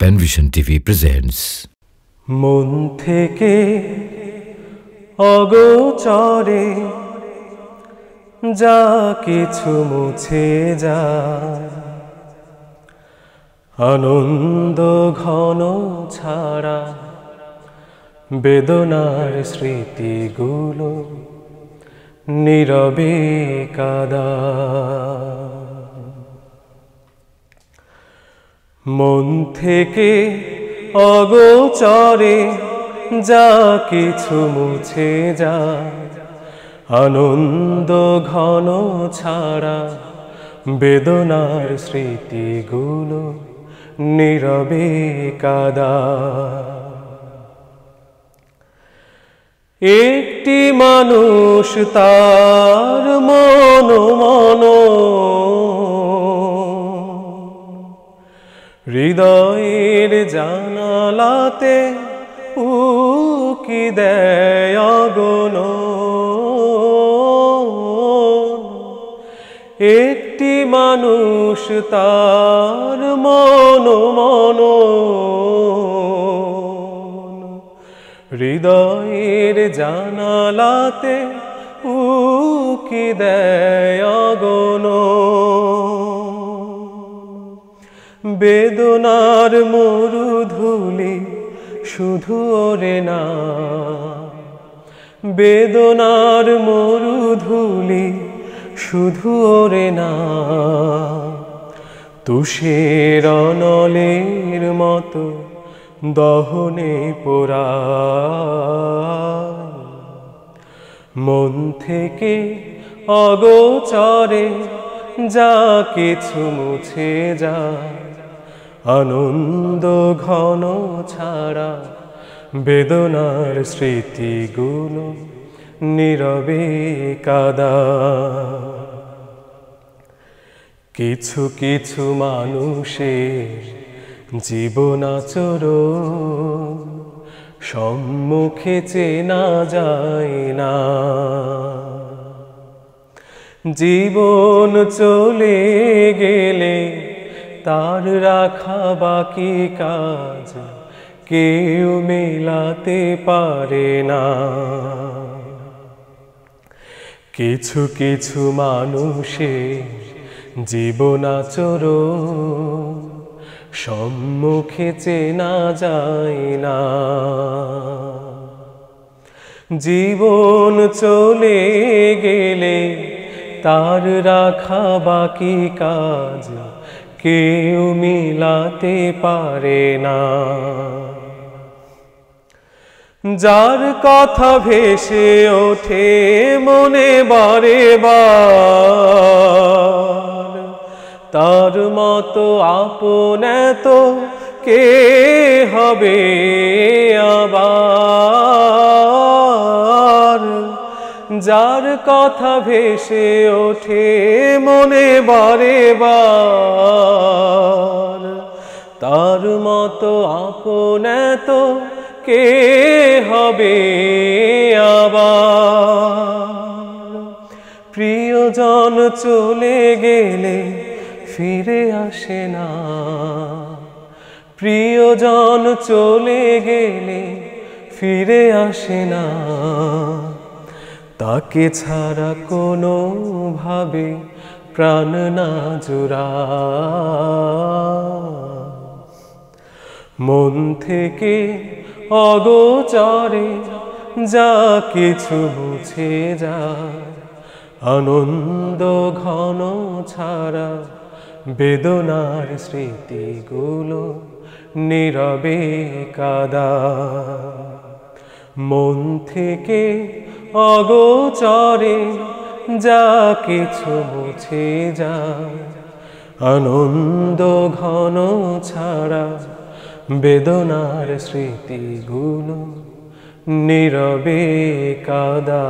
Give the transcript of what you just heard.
Panvision TV presents. মন থেকে অগোচরে যা কিছু মুছে যায়, আনন্দ ঘন ছাড়া বেদনার স্মৃতিগুলো নীরবে কাঁদায়। মন থেকে অগোচরে যা কিছু মুছে যায়, আনন্দ ঘন ছাড়া বেদনার স্মৃতিগুলো নীরবে কাঁদায়। একটি মানুষ তার মন হৃদয়ের জানালাতে উকি দেয় অগণন। একটি মানুষ তার মন হৃদয়ের জানালাতে উকি দেয় অগণন। বেদনার মরুধূলি শুধু ওরে না, বেদনার মরুধূলি শুধু ওরে না, তুষের অনলের মতো দহনে পোড়ায়। মন থেকে অগোচরে যা কিছু মুছে যায়, আনন্দ ঘন ছাড়া বেদনার স্মৃতিগুলো নীরবে কাঁদায়। কিছু কিছু মানুষের জীবনাচরণ সম্মুখে চেনা যায় না। জীবন চলে গেলে তার রাখা বাকি কাজ কেউ মেলাতে পারে না। কিছু কিছু মানুষের জীবনাচরণ সম্মুখে চেনা যায় না। জীবন চলে গেলে তার রাখা বাকি কাজ কেউ মিলাতে পারে না। যার কথা ভেসে ওঠে মনে বারে বার, তার মতো আপন তো কে হবে আবার। যার কথা ভেসে ওঠে মনে বারে বার, তার মতো আপন তো কে হবে আবার। প্রিয়জন চলে গেলে ফিরে আসে না, প্রিয়জন চলে গেলে ফিরে আসে না। তাকে ছাড়া কোনো ভাবে প্রাণ না জুড়ায়। মন থেকে অগোচরে যা কিছু মুছে যায়, আনন্দ ঘন ছাড়া বেদনার স্মৃতিগুলো নীরবে কাঁদায়। মন থেকে অগোচরে যা কিছু মুছে যায়, আনন্দ ঘন ছাড়া বেদনার স্মৃতিগুলো নীরবে কাঁদায়।